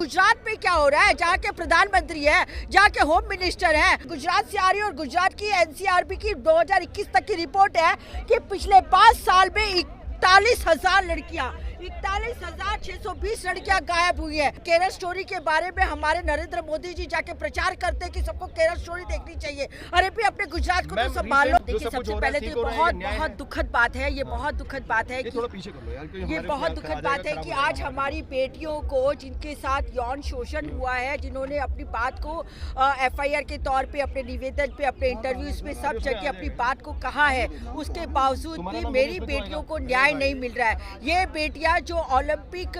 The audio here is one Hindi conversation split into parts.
गुजरात में क्या हो रहा है, जहाँ के प्रधानमंत्री है, जहाँ के होम मिनिस्टर हैं, गुजरात से आ रही है। और गुजरात की एनसीआरबी की 2021 तक की रिपोर्ट है कि पिछले 5 साल में 41,000 लड़कियां 41,620 लड़कियां गायब हुई है। केरल स्टोरी के बारे में हमारे नरेंद्र मोदी जी जाके प्रचार करते हैं कि सबको केरल स्टोरी देखनी चाहिए। अरे भी अपने गुजरात को तो संभालो। देखिए, सबसे पहले तो बहुत दुखद बात है, ये बहुत दुखद बात है, ये बहुत दुखद बात है कि आज हमारी बेटियों को जिनके साथ यौन शोषण हुआ है, जिन्होंने अपनी बात को FIR के तौर पे अपने निवेदन पे, अपने इंटरव्यूज में सब जगह अपनी बात को कहा है, उसके बावजूद भी मेरी बेटियों को न्याय नहीं मिल रहा है। ये बेटियां जो ओलंपिक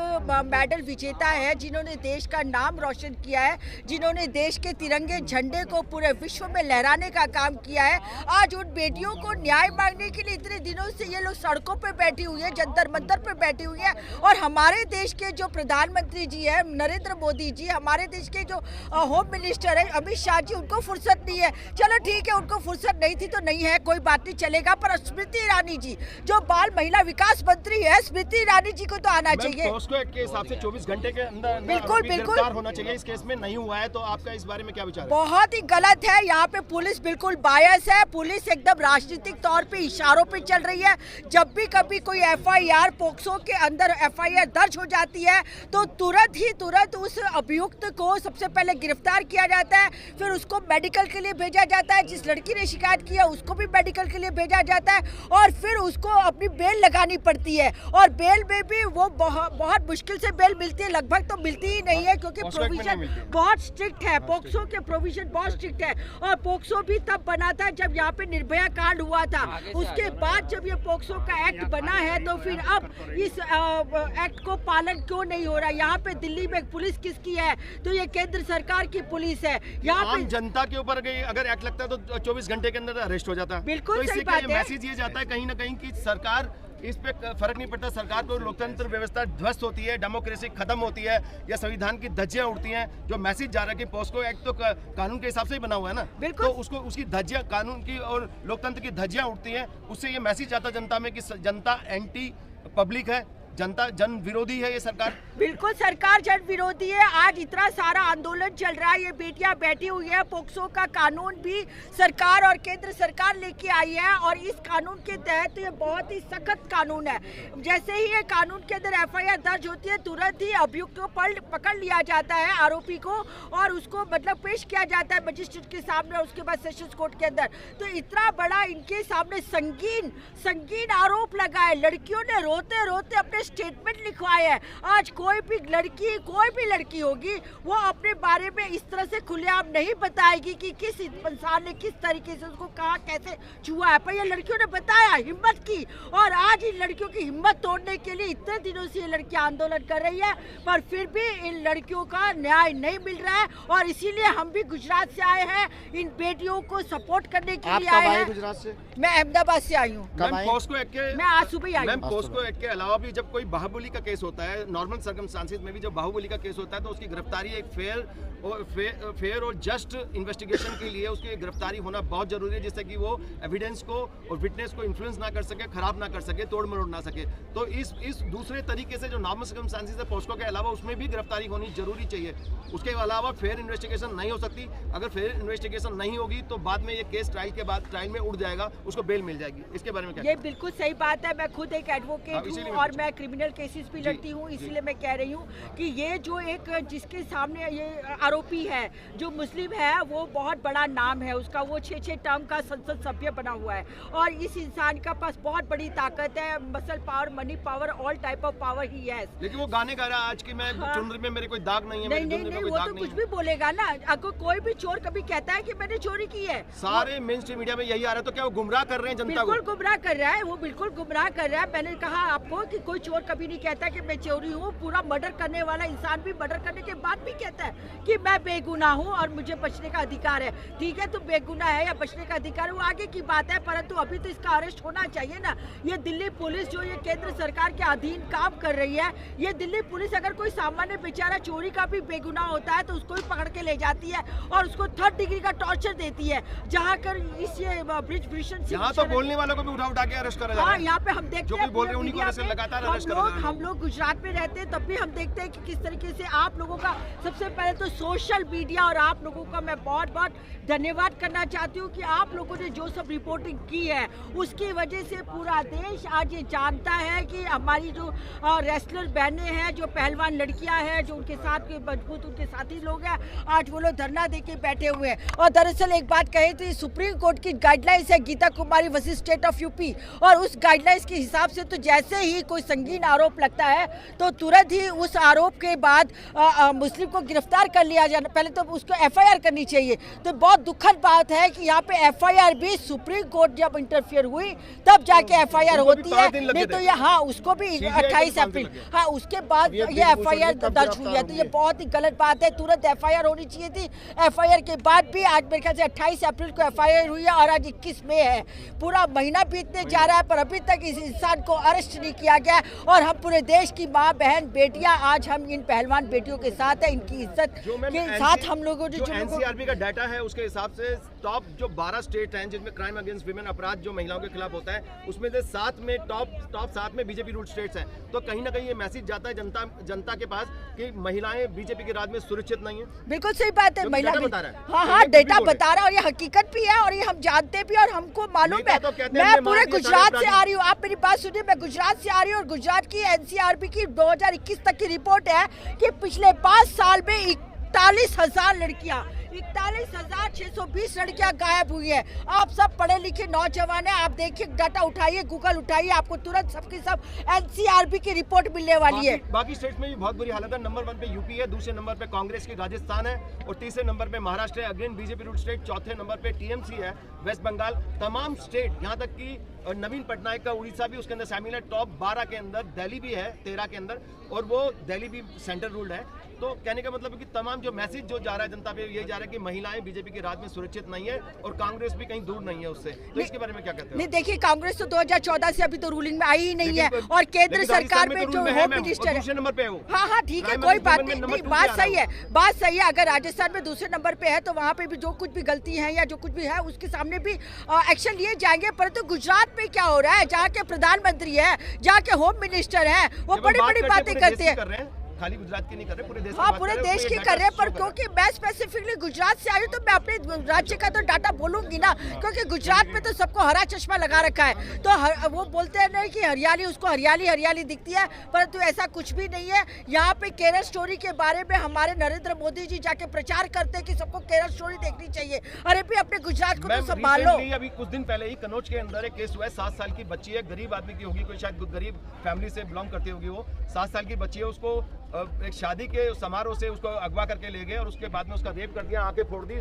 मेडल विजेता है, जिन्होंने देश का नाम रोशन किया है, जिन्होंने देश के तिरंगे झंडे को पूरे विश्व में लहराने का काम किया है, आज उन बेटियों को न्याय मांगने के लिए इतने दिनों से ये लोग सड़कों पे बैठी हुई है, जंतर मंतर पे बैठी हुई है। और हमारे देश के जो प्रधानमंत्री जी है नरेंद्र मोदी जी, हमारे देश के जो होम मिनिस्टर है अमित शाह जी, उनको फुर्सत नहीं है। चलो ठीक है, उनको फुर्सत नहीं थी तो नहीं है, कोई बात नहीं, चलेगा। पर स्मृति ईरानी जी जो बाल महिला विकास मंत्री है, स्मृति ईरानी जी को तो आना चाहिए। पॉस्को एक्ट के हिसाब से 24 घंटे के अंदर बिल्कुल गिरफ्तार होना चाहिए। इस केस में नहीं हुआ है, तो आपका इस बारे में क्या विचार है? बहुत ही गलत है। यहाँ पे पुलिस बिल्कुल बायस है। पुलिस एकदम राजनीतिक तौर पे इशारों पे चल रही है। जब भी कभी कोई FIR पोक्सो के अंदर FIR दर्ज हो जाती है तो तुरंत उस अभियुक्त को सबसे पहले गिरफ्तार किया जाता है, फिर उसको मेडिकल के लिए भेजा जाता है। जिस लड़की ने शिकायत किया उसको भी मेडिकल के लिए भेजा जाता है और फिर उसको अपनी बेल लगानी पड़ती है। और बेल में भी वो बहुत मुश्किल से बेल मिलती है, लगभग तो मिलती ही नहीं है, क्योंकि प्रोविजन बहुत स्ट्रिक्ट है। पोक्सो के प्रोविजन बहुत स्ट्रिक्ट है। और पोक्सो भी तब बना था जब यहाँ पे निर्भया कांड हुआ था। उसके बाद जब ये पोक्सो का एक्ट बना है तो फिर अब इस एक्ट को पालन क्यों नहीं हो रहा? यहाँ पे दिल्ली में पुलिस किसकी है? तो ये केंद्र सरकार की पुलिस है। यहाँ पे जनता के ऊपर अगर एक्ट लगता है तो 24 घंटे के अंदर अरेस्ट हो जाता है। बिल्कुल सही बात है। मैसेज ये जाता है कहीं ना कहीं कि सरकार इस पे फर्क नहीं पड़ता, सरकार को लोकतंत्र व्यवस्था ध्वस्त होती है, डेमोक्रेसी खत्म होती है या संविधान की धज्जियां उड़ती हैं। जो मैसेज जा रहा है कि पॉस्को एक्ट तो कानून के हिसाब से ही बना हुआ है ना, तो उसको उसकी धज्जियां, कानून की और लोकतंत्र की धज्जियां उड़ती हैं। उससे ये मैसेज जाता जनता में कि जनता एंटी पब्लिक है, जनता जन विरोधी है ये सरकार। बिल्कुल, सरकार जन विरोधी है। आज इतना सारा आंदोलन चल रहा है, ये बेटियां बैठी हुई है। पोक्सो का कानून भी सरकार और केंद्र सरकार लेके आई है और इस कानून के तहत ये बहुत ही सख्त कानून है। जैसे ही ये कानून के अंदर FIR दर्ज होती है, तुरंत ही अभियुक्त को पकड़ लिया जाता है, आरोपी को, और उसको मतलब पेश किया जाता है मजिस्ट्रेट के सामने, उसके बाद सेशंस कोर्ट के अंदर। तो इतना बड़ा इनके सामने संगीन आरोप लगा है। लड़कियों ने रोते रोते अपने स्टेटमेंट लिखवाए है। आज कोई भी लड़की होगी वो अपने बारे में इस तरह से खुलेआम नहीं बताएगी कि किस इंसान ने किस तरीके से उसको कहा, कैसे छुआ है। पर ये लड़कियों ने बताया, हिम्मत की। और आज इन लड़कियों की हिम्मत तोड़ने के लिए इतने दिनों से ये लड़कियां आंदोलन कर रही है, पर फिर भी इन लड़कियों का न्याय नहीं मिल रहा है। और इसीलिए हम भी गुजरात से आए हैं, इन बेटियों को सपोर्ट करने के लिए आए हैं। गुजरात से? मैं अहमदाबाद से आई हूँ। मैं आज सुबह आई हूँ। पॉस्को एक्ट के अलावा भी जब कोई बाहुबली का केस होता है, नॉर्मल सर्कमस्टांसेस में भी जब बाहुबली का केस होता है तो उसकी गिरफ्तारी एक फेयर और जस्ट इन्वेस्टिगेशन के लिए उसकी गिरफ्तारी होना बहुत जरूरी है, जिससे कि वो एविडेंस को और विटनेस को इन्फ्लुएंस ना कर सके, खराब ना कर सके, तोड़ मरोड़ ना सके। तो इस दूसरे तरीके से जो नॉर्मल सर्कमस्टांसेस है पॉस्को के अलावा, उसमें भी गिरफ्तारी होनी जरूरी चाहिए। उसके अलावा फेयर इन्वेस्टिगेशन नहीं हो सकती। अगर फेयर इन्वेस्टिगेशन नहीं होगी तो बाद में ये केस ट्रायल के बाद ट्रायल में उड़ जाएगा, उसको बेल मिल जाएगी। इसके बारे में क्या? ये बिल्कुल सही बात है। मैं खुद एक एडवोकेट हूँ और मैं क्रिमिनल केसेस भी लड़ती हूँ, इसीलिए मैं कह रही हूँ कि ये जो एक जिसके सामने ये आरोपी है जो मुस्लिम है, वो बहुत बड़ा नाम है उसका, वो 6 टर्म का संसद सभ्य बना हुआ है और इस इंसान का पास बहुत बड़ी ताकत है, muscle power, money power, all type of power ही है। लेकिन वो गाने गा रहा है आज की मैं चुनरी में मेरे कोई दाग नहीं है। नहीं, वो तो कुछ भी बोलेगा ना। अगर कोई भी चोर कभी कहता है कि मैंने चोरी की है, सारे मेन स्ट्रीम मीडिया में यही आ रहा है, तो क्या वो गुमराह कर रहे हैं जनता को? बिल्कुल गुमराह कर रहा है, वो बिल्कुल गुमराह कर रहा है। मैंने कहा आपको कि कोई चोर कभी नहीं कहता कि मैं चोरी हूँ। पूरा मर्डर करने वाला इंसान भी मर्डर करने के बाद भी कहता है कि मैं बेगुनाह हूँ और मुझे बचने का अधिकार है। ठीक है, तो बेगुनाह है या बचने का अधिकार है वो आगे की बात है, परंतु अभी तो इसका अरेस्ट होना चाहिए ना। ये दिल्ली पुलिस जो ये केंद्र सरकार के अधीन काम कर रही है, ये दिल्ली पुलिस अगर कोई सामान्य बेचारा चोरी का भी बेगुनाह होता है तो उसको भी पकड़ के ले जाती है और उसको 3rd डिग्री का टॉर्चर देती है। जहाँ कर इस ब्रिज भूषण सिंह, यहाँ तो बोलने वालों को भी उठा के अरेस्ट करा जा रहा है। यहाँ पे हम देखते हैं जो भी बोल रहे हैं उन्हीं को लगातार अरेस्ट करा जा रहा है। हम लोग गुजरात में रहते हैं, तब भी हम देखते हैं कि किस तरीके से आप लोगों का, सबसे पहले तो सोशल मीडिया और आप लोगों का मैं बहुत बहुत धन्यवाद करना चाहती हूँ कि आप लोगों ने जो सब रिपोर्टिंग की है उसकी वजह से पूरा देश आज ये जानता है कि हमारी जो रेसलर बहनें हैं, जो पहलवान लड़कियां हैं, जो उनके साथ के मजबूत उनके साथी लोग हैं, आज वो लोग धरना देके बैठे हुए हैं। और दरअसल एक बात कही थी, सुप्रीम कोर्ट की गाइडलाइंस है Geeta Kumari versus state of UP, और उस गाइडलाइंस के हिसाब से तो जैसे ही कोई संगीन आरोप लगता है तो तुरंत ही उस आरोप के बाद मुस्लिम को गिरफ्तार कर लिया जाना, पहले तो उसको एफआईआर करनी चाहिए। तो बहुत दुखद बात है कि यहाँ पे एफआईआर भी सुप्रीम कोर्ट जब इंटरफियर हुई तब जाके एफआईआर होती है, नहीं तो ये हाँ उसको भी 28 अप्रैल, हाँ उसके बाद ये एफआईआर दर्ज हुई है। तो ये बहुत ही गलत बात है, तुरंत एफआईआर होनी चाहिए थी। एफआईआर के बाद भी आज मेरे ख्याल से 28 अप्रैल को एफआईआर हुई है और आज 21 मई है, पूरा महीना बीतने जा रहा है पर अभी तक इस इंसान को अरेस्ट नहीं किया गया। और हम पूरे देश की माँ बहन बेटियां आज हम इन पहलवान बेटियों के साथ है, इनकी इज्जत के साथ हम लोगों ने जो एनसीआरबी का डाटा है उसके हिसाब से टॉप जो 12 स्टेट हैं जिनमें क्राइम अगेंस्ट विमेन अपराध जो महिलाओं के खिलाफ होता है उसमें से 7 में टॉप 7 में बीजेपी रूल स्टेट्स हैं। तो कहीं ना कहीं ये मैसेज जाता है जनता के पास कि महिलाएं बीजेपी के राज में सुरक्षित नहीं है। बिल्कुल सही बात है, महिला बता रहा है। हाँ डेटा बता रहा है और ये हकीकत भी है और ये हम जानते भी और हमको मालूम है। मैं पूरे गुजरात से आ रही हूँ, आप मेरी बात सुनिए, मैं गुजरात से आ रही हूँ और गुजरात की एनसीआरबी की 2021 तक की रिपोर्ट है कि पिछले 5 साल में 41,000 लड़कियां, 41,620 लड़कियां गायब हुई है। आप सब पढ़े लिखे नौजवान हैं, आप देखिए डाटा उठाइए, गूगल उठाइए, आपको तुरंत सबकी सब एनसीआरबी की रिपोर्ट मिलने वाली है। बाकी स्टेट्स में भी बहुत बुरी हालत है। नंबर 1 पे यूपी है, दूसरे नंबर पे कांग्रेस की राजस्थान है और तीसरे नंबर पे महाराष्ट्र है, अगेन बीजेपी रूल स्टेट, चौथे नंबर पे टीएमसी है वेस्ट बंगाल। तमाम स्टेट, यहाँ तक कि नवीन पटनायक का उड़ीसा भी उसके अंदर शामिल है। टॉप 12 के अंदर दिल्ली भी है 13 के अंदर, और वो दिल्ली भी सेंटर रूल्ड है। तो कहने का मतलब है कि तमाम जो मैसेज जो जा रहा है जनता पे यही जा रहा है कि महिलाएं बीजेपी के राज में सुरक्षित नहीं है और कांग्रेस भी कहीं दूर नहीं है उससे। तो इसके बारे में क्या कहते हैं? नहीं देखिए, कांग्रेस तो 2014 से अभी तो रूलिंग में आई ही नहीं है और केंद्र सरकार में जो होम मिनिस्टर है दूसरे नंबर पे है। हाँ ठीक है, कोई बात नहीं, बात सही है, बात सही है। अगर राजस्थान में दूसरे नंबर पे है तो वहाँ पे भी जो कुछ भी गलती है या जो कुछ भी है उसके सामने भी एक्शन लिए जाएंगे। परंतु गुजरात में क्या हो रहा है, जहाँ के प्रधानमंत्री है, जहाँ के होम मिनिस्टर है, वो बड़ी बड़ी बातें करते हैं। खाली गुजरात की नहीं कर रहे, पूरे देश हाँ पूरे देश की कर रहे हैं, पर क्योंकि मैं स्पेसिफिकली गुजरात से आई हूँ तो मैं अपने राज्य का तो डाटा बोलूंगी ना, क्योंकि गुजरात में तो सबको हरा चश्मा लगा रखा है। तो वो बोलते हैं नहीं कि हरियाली, उसको हरियाली हरियाली दिखती है, परंतु ऐसा कुछ भी नहीं है। यहाँ पे केरल स्टोरी के बारे में हमारे नरेंद्र मोदी जी जाके प्रचार करते हैं कि सबको केरल स्टोरी देखनी चाहिए। अरे भी अपने गुजरात को तो संभालो। अभी कुछ दिन पहले ही कन्नौज के अंदर एक केस हुआ है, 7 साल की बच्ची है, गरीब आदमी की होगी, कोई शायद गरीब फैमिली से बिलोंग करती होगी, वो 7 साल की बच्ची है, उसको एक शादी के समारोह से उसको अगवा करके ले गए और उसके बाद में उसका रेप कर दिया, आंखें फोड़ दी।